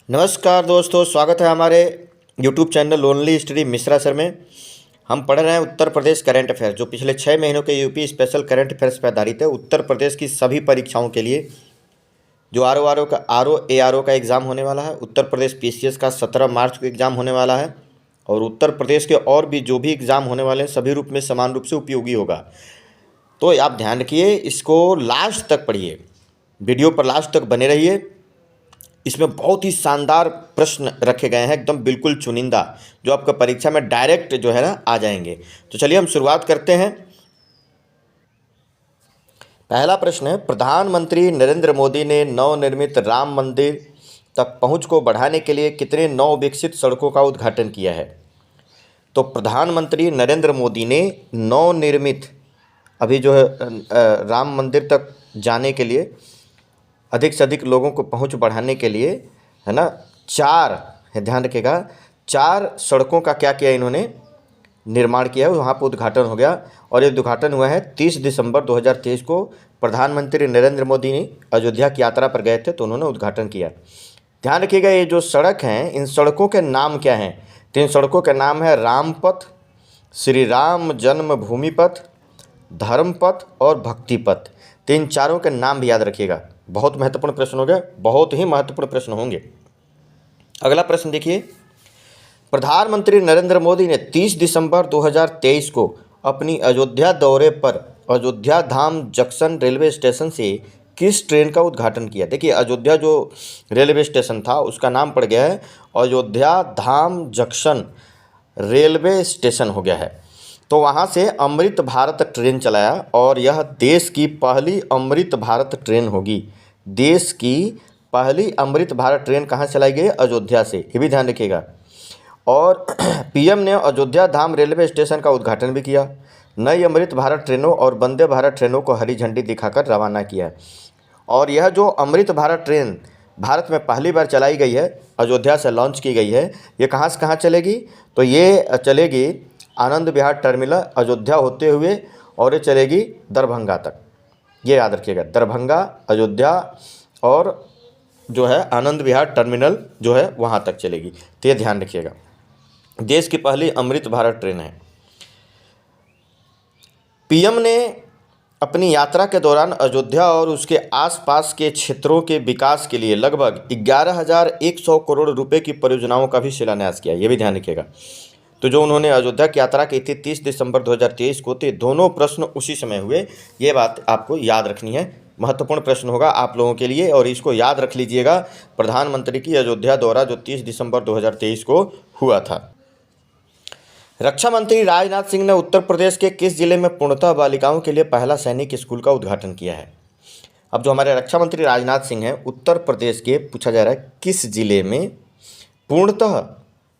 नमस्कार दोस्तों, स्वागत है हमारे YouTube channel only history Mishra sir में। हम पढ़ रहे हैं उत्तर प्रदेश करंट अफेयर, जो पिछले 6 महीनों के यूपी स्पेशल करंट अफेयर्स पर आधारित है। उत्तर प्रदेश की सभी परीक्षाओं के लिए जो आर ओ का एग्ज़ाम होने वाला है, उत्तर प्रदेश PCS का 17 मार्च को एग्ज़ाम होने वाला है, और उत्तर प्रदेश के और भी जो भी एग्ज़ाम होने वाले हैं सभी रूप में समान रूप से उपयोगी होगा। तो आप ध्यान रखिए, इसको लास्ट तक पढ़िए, वीडियो पर लास्ट तक बने रहिए। इसमें बहुत ही शानदार प्रश्न रखे गए हैं, एकदम बिल्कुल चुनिंदा, जो आपका परीक्षा में डायरेक्ट जो है ना आ जाएंगे। तो चलिए हम शुरुआत करते हैं। पहला प्रश्न है, प्रधानमंत्री नरेंद्र मोदी ने नवनिर्मित राम मंदिर तक पहुंच को बढ़ाने के लिए कितने नवविकसित सड़कों का उद्घाटन किया है? तो प्रधानमंत्री नरेंद्र मोदी ने नवनिर्मित अभी जो है राम मंदिर तक जाने के लिए, अधिक से अधिक लोगों को पहुंच बढ़ाने के लिए, है ना, 4 है, ध्यान रखिएगा, 4 सड़कों का क्या किया इन्होंने, निर्माण किया है। वहाँ पर उद्घाटन हो गया, और ये उद्घाटन हुआ है 30 दिसंबर 2023 को। प्रधानमंत्री नरेंद्र मोदी ने अयोध्या की यात्रा पर गए थे, तो उन्होंने उद्घाटन किया। ध्यान रखिएगा, ये जो सड़क हैं, इन सड़कों के नाम क्या हैं? तो इन सड़कों के नाम है रामपथ, श्री राम जन्मभूमि पथ, धर्मपथ और भक्ति पथ। तो इन चारों के नाम भी याद रखिएगा। बहुत महत्वपूर्ण प्रश्न हो गए, बहुत ही महत्वपूर्ण प्रश्न होंगे। अगला प्रश्न देखिए, प्रधानमंत्री नरेंद्र मोदी ने 30 दिसंबर 2023 को अपनी अयोध्या दौरे पर अयोध्या धाम जंक्शन रेलवे स्टेशन से किस ट्रेन का उद्घाटन किया? देखिए, अयोध्या जो रेलवे स्टेशन था उसका नाम पड़ गया है अयोध्या धाम जंक्शन रेलवे स्टेशन हो गया है। तो वहाँ से अमृत भारत ट्रेन चलाया, और यह देश की पहली अमृत भारत ट्रेन होगी। देश की पहली अमृत भारत ट्रेन कहाँ चलाई गई? अयोध्या से, ये भी ध्यान रखिएगा। और PM ने अयोध्या धाम रेलवे स्टेशन का उद्घाटन भी किया। नई अमृत भारत ट्रेनों और वंदे भारत ट्रेनों को हरी झंडी दिखाकर रवाना किया। और यह जो अमृत भारत ट्रेन भारत में पहली बार चलाई गई है, अयोध्या से लॉन्च की गई है, ये कहाँ से कहाँ चलेगी? तो ये चलेगी आनंद विहार टर्मिनल अयोध्या होते हुए, और ये चलेगी दरभंगा तक। ये याद रखिएगा, दरभंगा, अयोध्या और जो है आनंद विहार टर्मिनल जो है वहाँ तक चलेगी। तो ये ध्यान रखिएगा, देश की पहली अमृत भारत ट्रेन है। PM ने अपनी यात्रा के दौरान अयोध्या और उसके आसपास के क्षेत्रों के विकास के लिए लगभग 11,100 करोड़ रुपए की परियोजनाओं का भी शिलान्यास किया। ये भी ध्यान रखिएगा। तो जो उन्होंने अयोध्या की यात्रा की थी 30 दिसंबर 2023 को, तो दोनों प्रश्न उसी समय हुए। ये बात आपको याद रखनी है, महत्वपूर्ण प्रश्न होगा आप लोगों के लिए, और इसको याद रख लीजिएगा। प्रधानमंत्री की अयोध्या दौरा जो 30 दिसंबर 2023 को हुआ था। रक्षा मंत्री राजनाथ सिंह ने उत्तर प्रदेश के किस जिले में पूर्णतः बालिकाओं के लिए पहला सैनिक स्कूल का उद्घाटन किया है? अब जो हमारे रक्षा मंत्री राजनाथ सिंह हैं, उत्तर प्रदेश के पूछा जा रहा है किस जिले में पूर्णतः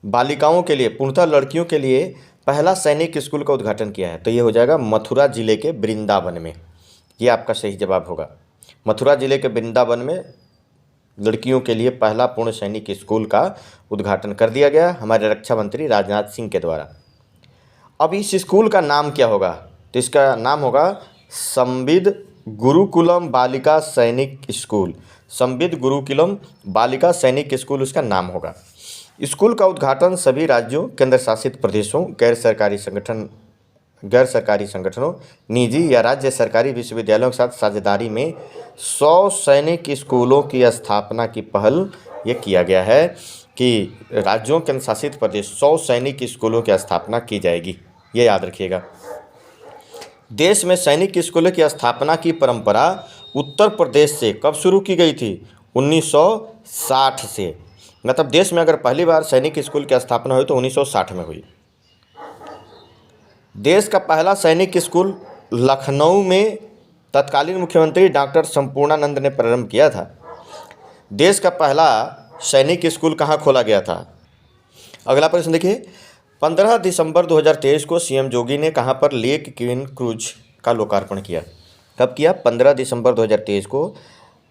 बालिकाओं के लिए, पूर्णतः लड़कियों के लिए पहला सैनिक स्कूल का उद्घाटन किया है? तो ये हो जाएगा मथुरा जिले के वृंदावन में। ये आपका सही जवाब होगा। मथुरा जिले के वृंदावन में लड़कियों के लिए पहला पूर्ण सैनिक स्कूल का उद्घाटन कर दिया गया हमारे रक्षा मंत्री राजनाथ सिंह के द्वारा। अब इस स्कूल का नाम क्या होगा? तो इसका नाम होगा संविद गुरुकुलम बालिका सैनिक स्कूल। संविद गुरुकुलम बालिका सैनिक स्कूल उसका नाम होगा। स्कूल का उद्घाटन सभी राज्यों, केंद्र शासित प्रदेशों, गैर सरकारी संगठनों, निजी या राज्य सरकारी विश्वविद्यालयों के साथ साझेदारी में 100 सैनिक स्कूलों की स्थापना की पहल ये किया गया है कि राज्यों, केंद्र शासित प्रदेश 100 सैनिक स्कूलों की स्थापना की जाएगी। ये याद रखिएगा। देश में सैनिक स्कूलों की स्थापना की परंपरा उत्तर प्रदेश से कब शुरू की गई थी? 1960 से। मतलब देश में अगर पहली बार सैनिक स्कूल की स्थापना हुई तो 1960 में हुई। देश का पहला सैनिक स्कूल लखनऊ में तत्कालीन मुख्यमंत्री डॉक्टर संपूर्णानंद ने प्रारंभ किया था। देश का पहला सैनिक स्कूल कहाँ खोला गया था? अगला प्रश्न देखिए, 15 दिसंबर 2023 को CM योगी ने कहाँ पर लेक क्वीन क्रूज का लोकार्पण किया? कब किया? 15 दिसंबर 2023 को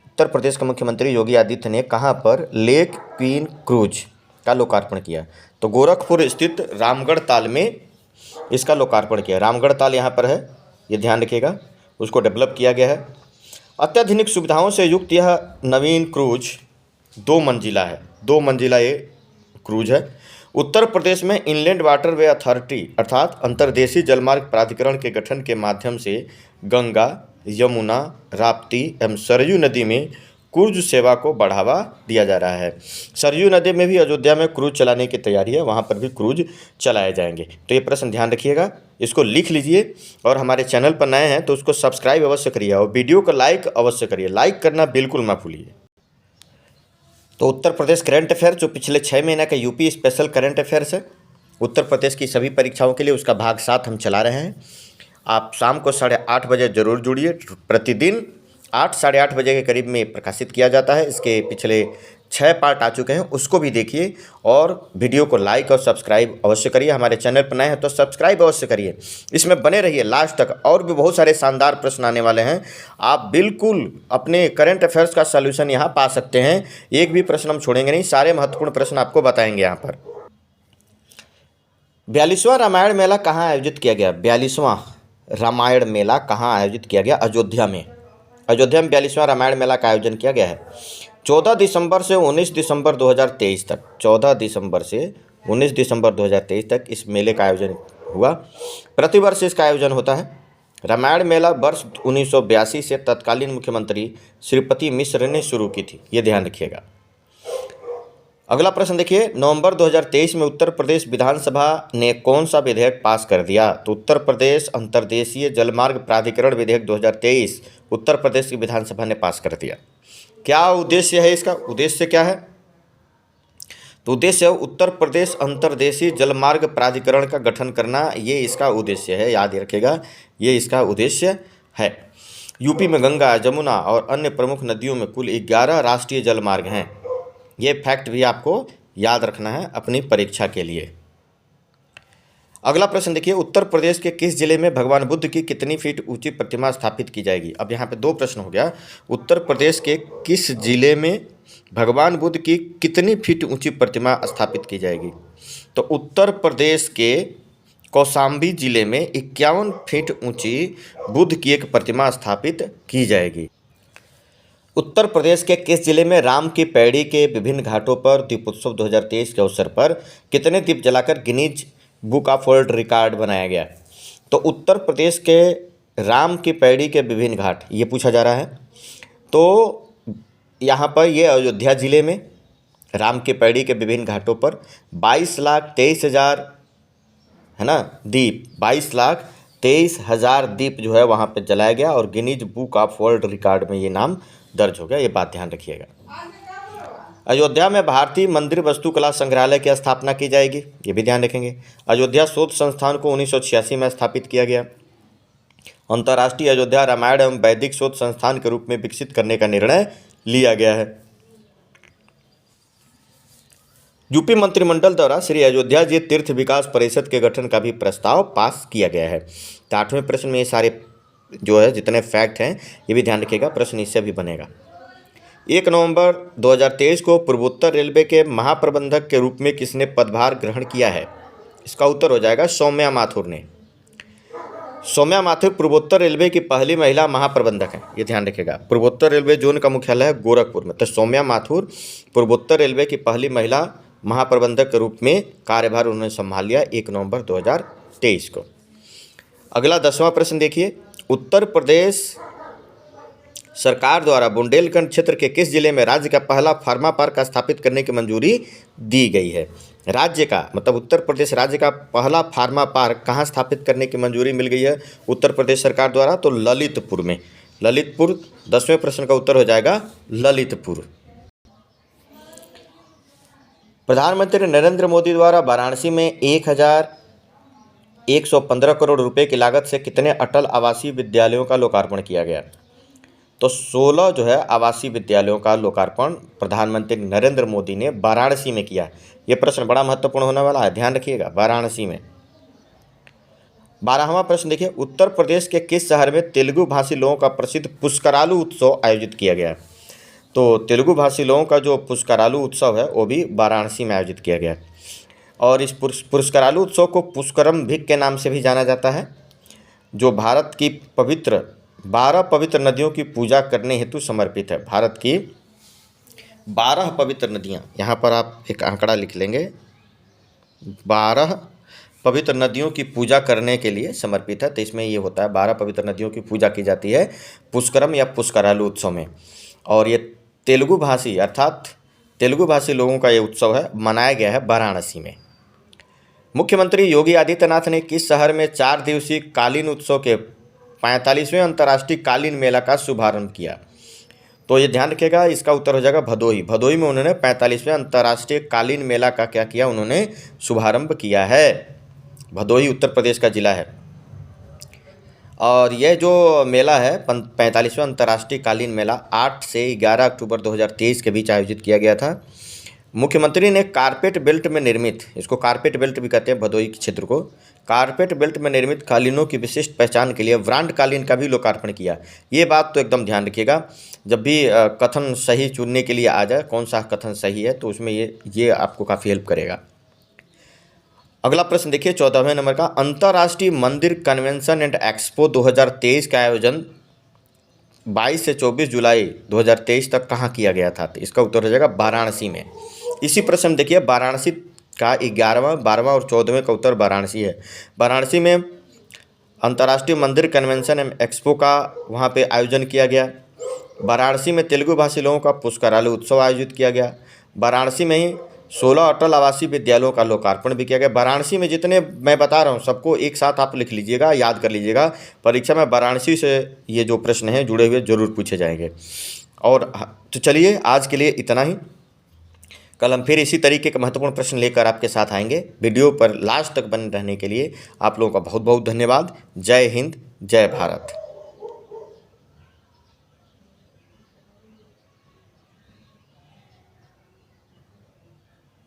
उत्तर प्रदेश के मुख्यमंत्री योगी आदित्य ने कहाँ पर लेक क्वीन क्रूज का लोकार्पण किया? तो गोरखपुर स्थित रामगढ़ ताल में इसका लोकार्पण किया। रामगढ़ ताल यहाँ पर है, ये ध्यान रखिएगा, उसको डेवलप किया गया है। अत्याधुनिक सुविधाओं से युक्त यह नवीन क्रूज दो मंजिला ये क्रूज है। उत्तर प्रदेश में इनलैंड वाटरवे अथॉरिटी अर्थात अंतर्देशीय जलमार्ग प्राधिकरण के गठन के माध्यम से गंगा, यमुना, राप्ती एवं सरयू नदी में क्रूज सेवा को बढ़ावा दिया जा रहा है। सरयू नदी में भी अयोध्या में क्रूज चलाने की तैयारी है, वहाँ पर भी क्रूज चलाए जाएंगे। तो ये प्रश्न ध्यान रखिएगा, इसको लिख लीजिए और हमारे चैनल पर नए हैं तो उसको सब्सक्राइब अवश्य करिए और वीडियो को लाइक अवश्य करिए, लाइक करना बिल्कुल मत भूलिए। तो उत्तर प्रदेश करंट अफेयर जो पिछले 6 महीने का यूपी स्पेशल करंट अफेयर्स है, उत्तर प्रदेश की सभी परीक्षाओं के लिए उसका भाग 7 हम चला रहे हैं। आप शाम को 8:30 बजे जरूर जुड़िए। प्रतिदिन 8 साढ़े 8 बजे के करीब में प्रकाशित किया जाता है। इसके पिछले 6 पार्ट आ चुके हैं, उसको भी देखिए और वीडियो को लाइक और सब्सक्राइब अवश्य करिए। हमारे चैनल पर नए हैं तो सब्सक्राइब अवश्य करिए, इसमें बने रहिए लास्ट तक। और भी बहुत सारे शानदार प्रश्न आने वाले हैं, आप बिल्कुल अपने करंट अफेयर्स का सॉल्यूशन यहाँ पा सकते हैं। एक भी प्रश्न हम छोड़ेंगे नहीं, सारे महत्वपूर्ण प्रश्न आपको बताएंगे यहाँ पर। 42वां रामायण मेला कहाँ आयोजित किया गया? 42वां रामायण मेला कहाँ आयोजित किया गया? अयोध्या में। अयोध्या में 42वां रामायण मेला का आयोजन किया गया है 14 दिसंबर से 19 दिसंबर 2023 तक। 14 दिसंबर से 19 दिसंबर 2023 तक इस मेले का आयोजन हुआ। प्रतिवर्ष इसका आयोजन होता है। रामायण मेला वर्ष 1982 से तत्कालीन मुख्यमंत्री श्रीपति मिश्र ने शुरू की थी, ये ध्यान रखिएगा। अगला प्रश्न देखिए, नवंबर 2023 में उत्तर प्रदेश विधानसभा ने कौन सा विधेयक पास कर दिया? तो उत्तर प्रदेश अंतर्देशीय जलमार्ग प्राधिकरण विधेयक 2023 उत्तर प्रदेश की विधानसभा ने पास कर दिया। क्या उद्देश्य है इसका? उद्देश्य क्या है? तो उद्देश्य है उत्तर प्रदेश अंतर्देशीय जलमार्ग प्राधिकरण का गठन करना, ये इसका उद्देश्य है, याद रखिएगा, ये इसका उद्देश्य है। यूपी में गंगा, जमुना और अन्य प्रमुख नदियों में कुल 11 राष्ट्रीय जलमार्ग हैं। ये फैक्ट भी आपको याद रखना है अपनी परीक्षा के लिए। अगला प्रश्न देखिए, उत्तर प्रदेश के किस जिले में भगवान बुद्ध की कितनी फीट ऊंची प्रतिमा स्थापित की जाएगी? अब यहाँ पे 2 प्रश्न हो गया। उत्तर प्रदेश के किस जिले में भगवान बुद्ध की कितनी फीट ऊंची प्रतिमा स्थापित की जाएगी? तो उत्तर प्रदेश के कौशाम्बी जिले में 51 फीट ऊंची बुद्ध की एक प्रतिमा स्थापित की जाएगी। उत्तर प्रदेश के किस जिले में राम की पैड़ी के विभिन्न घाटों पर दीपोत्सव 2023 के अवसर पर कितने दीप जलाकर Guinness book of world record बनाया गया? तो उत्तर प्रदेश के राम की पैड़ी के विभिन्न घाट, ये पूछा जा रहा है। तो यहाँ पर ये अयोध्या ज़िले में राम की पैड़ी के विभिन्न घाटों पर 22,23,000 है ना दीप, 22,23,000 दीप जो है वहाँ पर जलाया गया और Guinness book of world record में ये नाम दर्ज हो गया, ये बात ध्यान रखिएगा। अयोध्या में भारतीय मंदिर वास्तुकला संग्रहालय की स्थापना की जाएगी, ये भी ध्यान रखेंगे। अयोध्या शोध संस्थान को 1986 में स्थापित किया गया। अंतर्राष्ट्रीय अयोध्या रामायण एवं वैदिक शोध संस्थान के रूप में विकसित करने का निर्णय लिया गया है। यूपी मंत्रिमंडल द्वारा श्री अयोध्या जी तीर्थ विकास परिषद के गठन का भी प्रस्ताव पास किया गया है। तो 8वें प्रश्न में ये सारे जो है जितने फैक्ट हैं ये भी ध्यान रखिएगा, प्रश्न इससे भी बनेगा। 1 नवंबर 2023 को पूर्वोत्तर रेलवे के महाप्रबंधक के रूप में किसने पदभार ग्रहण किया है? इसका उत्तर हो जाएगा सौम्या माथुर ने। सौम्या माथुर पूर्वोत्तर रेलवे की पहली महिला महाप्रबंधक हैं, ये ध्यान रखिएगा। पूर्वोत्तर रेलवे जोन का मुख्यालय है गोरखपुर में, तो सौम्या माथुर पूर्वोत्तर रेलवे की पहली महिला महाप्रबंधक के रूप में कार्यभार उन्होंने संभाल लिया 1 नवंबर 2023 को। अगला 10वां प्रश्न देखिए, उत्तर प्रदेश सरकार द्वारा बुंदेलखंड क्षेत्र के किस जिले में राज्य का पहला फार्मा पार्क स्थापित करने की मंजूरी दी गई है? राज्य का मतलब उत्तर प्रदेश राज्य का पहला फार्मा पार्क कहाँ स्थापित करने की मंजूरी मिल गई है उत्तर प्रदेश सरकार द्वारा? तो ललितपुर में। ललितपुर 10वें प्रश्न का उत्तर हो जाएगा ललितपुर। प्रधानमंत्री नरेंद्र मोदी द्वारा वाराणसी में 1,115 करोड़ रुपए की लागत से कितने अटल आवासीय विद्यालयों का लोकार्पण किया गया? तो 16 जो है आवासीय विद्यालयों का लोकार्पण प्रधानमंत्री नरेंद्र मोदी ने वाराणसी में किया। ये प्रश्न बड़ा महत्वपूर्ण होने वाला है, ध्यान रखिएगा, वाराणसी में। 12वां प्रश्न देखिए, उत्तर प्रदेश के किस शहर में तेलुगु भाषी लोगों का प्रसिद्ध पुष्करालु उत्सव आयोजित किया गया? तो तेलुगु भाषी लोगों का जो पुष्करालु उत्सव है वो भी वाराणसी में आयोजित किया गया। और इस पुष्करालु उत्सव को पुष्करम भिक के नाम से भी जाना जाता है, जो भारत की 12 पवित्र नदियों की पूजा करने हेतु समर्पित है। भारत की 12 पवित्र नदियाँ, यहाँ पर आप एक आंकड़ा लिख लेंगे, 12 पवित्र नदियों की पूजा करने के लिए समर्पित है। तो इसमें ये होता है 12 पवित्र नदियों की पूजा की जाती है पुष्करम या पुष्करालु उत्सव में। और ये तेलुगु भाषी अर्थात तेलुगु भाषी लोगों का ये उत्सव है, मनाया गया है वाराणसी में। मुख्यमंत्री योगी आदित्यनाथ ने किस शहर में 4 दिवसीय कालीन उत्सव के 45वें अंतर्राष्ट्रीय कालीन मेला का शुभारंभ किया? तो ये ध्यान रखिएगा, इसका उत्तर हो जाएगा भदोही। भदोही में उन्होंने 45वें अंतर्राष्ट्रीय कालीन मेला का क्या किया, उन्होंने शुभारंभ किया है। भदोही उत्तर प्रदेश का जिला है। और यह जो मेला है 45वां अंतर्राष्ट्रीय कालीन मेला 8 से 11 अक्टूबर 2023 के बीच आयोजित किया गया था। मुख्यमंत्री ने कारपेट बेल्ट में निर्मित, इसको कारपेट बेल्ट भी कहते हैं भदोही क्षेत्र को, कारपेट बेल्ट में निर्मित कालीनों की विशिष्ट पहचान के लिए ब्रांड कालीन का भी लोकार्पण किया। ये बात तो एकदम ध्यान रखिएगा, जब भी कथन सही चुनने के लिए आ जाए कौन सा कथन सही है, तो उसमें ये आपको काफ़ी हेल्प करेगा। अगला प्रश्न देखिए 14वें नंबर का, अंतर्राष्ट्रीय मंदिर कन्वेंशन एंड एक्सपो 2023 का आयोजन 22 से 24 जुलाई 2023 तक कहाँ किया गया था? तो इसका उत्तर हो जाएगा वाराणसी में। इसी प्रश्न देखिए, वाराणसी का 11वां, 12वां और 14वें का उत्तर वाराणसी है। वाराणसी में अंतर्राष्ट्रीय मंदिर कन्वेंशन एंड एक्सपो का वहाँ पे आयोजन किया गया। वाराणसी में तेलुगु भाषी लोगों का पुष्करालु उत्सव आयोजित किया गया। वाराणसी में ही 16 अटल आवासीय विद्यालयों का लोकार्पण भी किया गया। वाराणसी में जितने मैं बता रहा हूँ सबको एक साथ आप लिख लीजिएगा, याद कर लीजिएगा, परीक्षा में वाराणसी से ये जो प्रश्न हैं जुड़े हुए जरूर पूछे जाएंगे। और तो चलिए आज के लिए इतना ही, कल हम फिर इसी तरीके के महत्वपूर्ण प्रश्न लेकर आपके साथ आएंगे। वीडियो पर लास्ट तक बने रहने के लिए आप लोगों का बहुत बहुत धन्यवाद। जय हिंद, जय भारत।